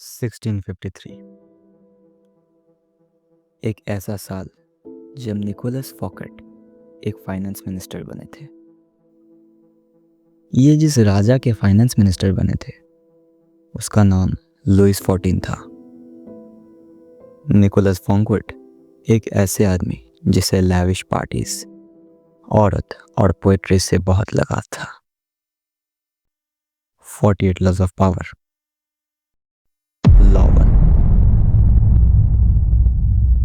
1653 एक ऐसा साल जब निकोलस फॉकेट एक फाइनेंस मिनिस्टर बने थे। ये जिस राजा के फाइनेंस मिनिस्टर बने थे उसका नाम लुइस 14 था। निकोलस फॉन्क्वेट एक ऐसे आदमी जिसे लैविश पार्टीज, औरत और पोएट्री से बहुत लगाव था। 48 laws of power. Law 1,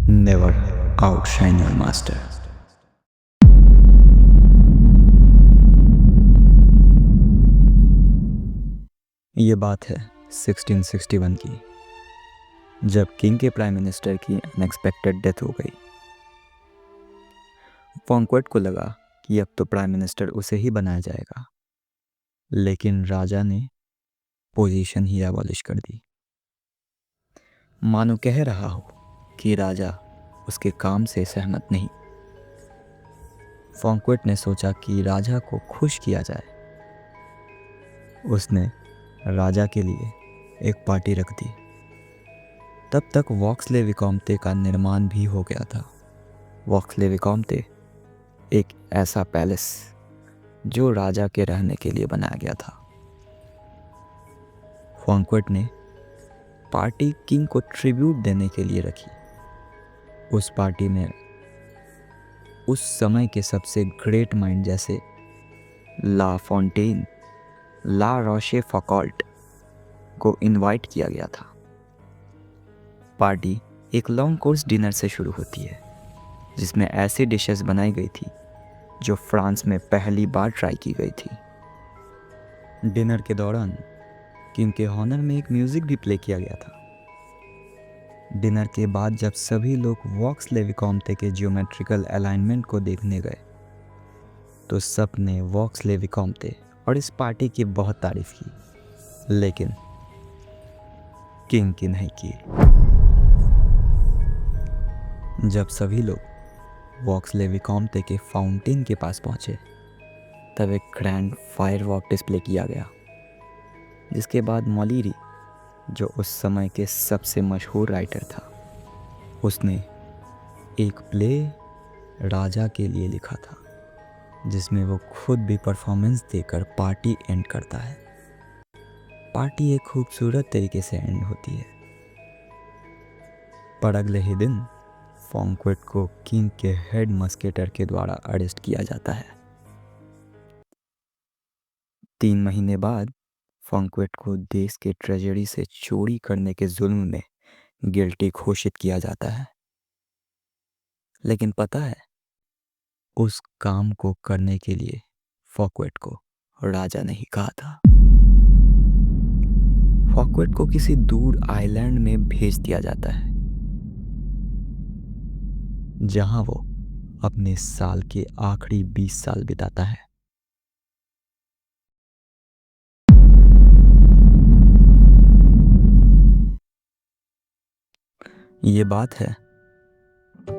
never outshine your master. ये बात है 1661 की, जब किंग के प्राइम मिनिस्टर की अनएक्सपेक्टेड डेथ हो गई। फॉन्क्वेट को लगा कि अब तो प्राइम मिनिस्टर उसे ही बनाया जाएगा, लेकिन राजा ने पोजीशन ही एबॉलिश कर दी। मानो कह रहा हो कि राजा उसके काम से सहमत नहीं। फॉन्क्वेट ने सोचा कि राजा को खुश किया जाए। उसने राजा के लिए एक पार्टी रख दी। तब तक वॉक्सले विकॉम्ते का निर्माण भी हो गया था। वॉक्सले विकॉम्ते एक ऐसा पैलेस जो राजा के रहने के लिए बनाया गया था। फॉन्क्वेट ने पार्टी किंग को ट्रिब्यूट देने के लिए रखी। उस पार्टी में उस समय के सबसे ग्रेट माइंड जैसे ला फॉन्टेन, ला रोशे फॉकॉल्ट को इनवाइट किया गया था। पार्टी एक लॉन्ग कोर्स डिनर से शुरू होती है, जिसमें ऐसी डिशेस बनाई गई थी जो फ्रांस में पहली बार ट्राई की गई थी। डिनर के दौरान किंग के हॉनर में एक म्यूजिक भी प्ले किया गया था। डिनर के बाद जब सभी लोग वॉक्सले विकॉम्ते के जियोमेट्रिकल अलाइनमेंट को देखने गए तो सब ने वॉक्सले विकॉम्ते और इस पार्टी की बहुत तारीफ की, लेकिन किंग की नहीं की। जब सभी लोग वॉक्सले विकॉम्ते के फाउंटेन के पास पहुंचे तब एक ग्रैंड फायरवर्क डिस्प्ले किया गया, जिसके बाद मॉलिरी, जो उस समय के सबसे मशहूर राइटर था, उसने एक प्ले राजा के लिए लिखा था, जिसमें वो खुद भी परफॉर्मेंस देकर पार्टी एंड करता है। पार्टी एक खूबसूरत तरीके से एंड होती है, पर अगले ही दिन फॉन्क्वेट को किंग के हेड मस्केटर के द्वारा अरेस्ट किया जाता है। 3 महीने बाद फॉन्क्वेट को देश के ट्रेजरी से चोरी करने के जुल्म में गिल्टी घोषित किया जाता है। लेकिन पता है, उस काम को करने के लिए फॉन्क्वेट को राजा ने ही कहा था। फॉन्क्वेट को किसी दूर आइलैंड में भेज दिया जाता है, जहां वो अपने साल के आखिरी 20 साल बिताता है। ये बात है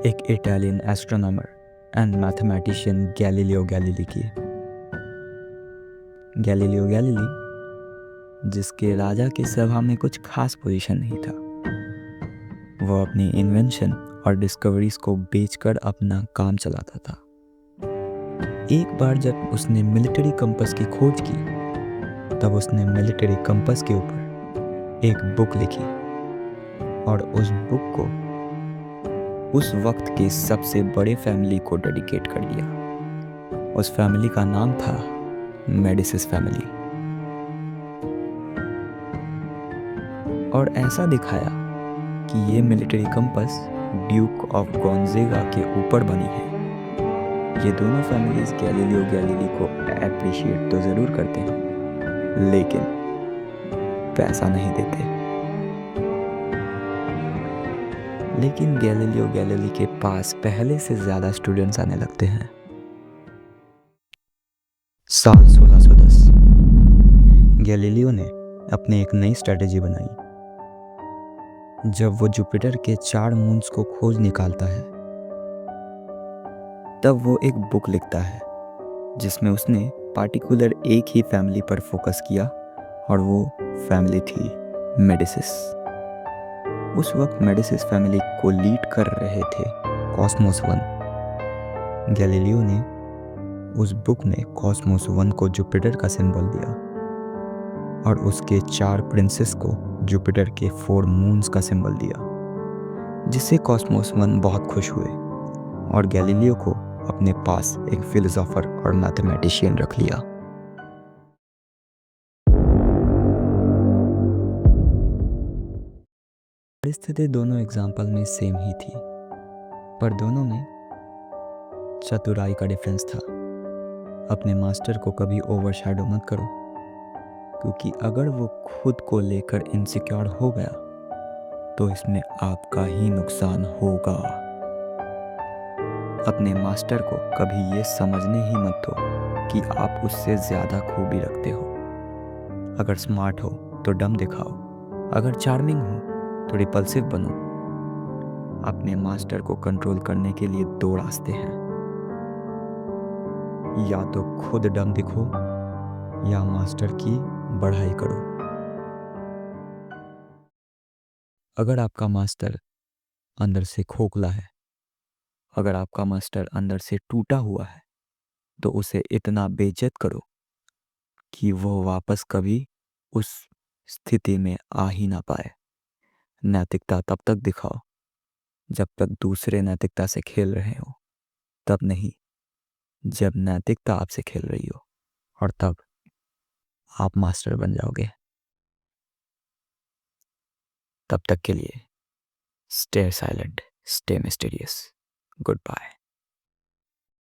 एक Italian astronomer and mathematician Galileo Galilei की। गैलीलियो गैलीली, जिसके राजा की सभा में कुछ खास पोजीशन नहीं था, वो अपनी इन्वेंशन और डिस्कवरीज को बेचकर अपना काम चलाता था। एक बार जब उसने मिलिट्री कंपास की खोज की, तब उसने मिलिट्री कंपास के ऊपर एक बुक लिखी और उस बुक को उस वक्त के सबसे बड़े फैमिली को डेडिकेट कर दिया। उस फैमिली का नाम था मेडिसिस फैमिली। और ऐसा दिखाया कि ये मिलिट्री कंपास ड्यूक ऑफ गोंजेगा के ऊपर बनी है। ये दोनों फैमिलीज गैलीलियो गैलीली को अप्रिशिएट तो ज़रूर करते हैं, लेकिन पैसा नहीं देते। लेकिन गैलीलियो गैलीली के पास पहले से ज़्यादा स्टूडेंट्स आने लगते हैं। साल 1610 गैलीलियो ने अपनी एक नई स्ट्रेटेजी बनाई। जब वो जुपिटर के 4 मून्स को खोज निकालता है, तब वो एक बुक लिखता है जिसमें उसने पार्टिकुलर एक ही फैमिली पर फोकस किया, और वो फैमिली थी मेडिसिस। उस वक्त मेडिसिस फैमिली को लीड कर रहे थे कॉस्मोस वन। गैलीलियो ने उस बुक में कॉस्मोस वन को जुपिटर का सिंबल दिया और उसके 4 प्रिंसेस को जुपिटर के 4 मून्स का सिंबल दिया, जिससे कॉस्मोस वन बहुत खुश हुए और गैलीलियो को अपने पास एक फिलोसोफर और मैथमेटिशियन रख लिया। परिस्थिति दोनों एग्जाम्पल में सेम ही थी, पर दोनों में चतुराई का डिफरेंस था। अपने मास्टर को कभी ओवरशैडो मत करो, क्योंकि अगर वो खुद को लेकर इनसिक्योर हो गया तो इसमें आपका ही नुकसान होगा। अपने मास्टर को कभी ये समझने ही मत दो कि आप उससे ज़्यादा खूबी रखते हो। अगर स्मार्ट हो तो दम दिखाओ, अगर चार्मिंग हो तो रिपल्सिव बनो। अपने मास्टर को कंट्रोल करने के लिए 2 रास्ते हैं, या तो खुद दम दिखो या मास्टर की बढ़ाई करो। अगर आपका मास्टर अंदर से खोखला है, अगर आपका मास्टर अंदर से टूटा हुआ है, तो उसे इतना बेइज्जत करो कि वो वापस कभी उस स्थिति में आ ही ना पाए। नैतिकता तब तक दिखाओ जब तक दूसरे नैतिकता से खेल रहे हो, तब नहीं जब नैतिकता आपसे खेल रही हो, और तब आप मास्टर बन जाओगे। तब तक के लिए stay silent, stay mysterious. Good bye.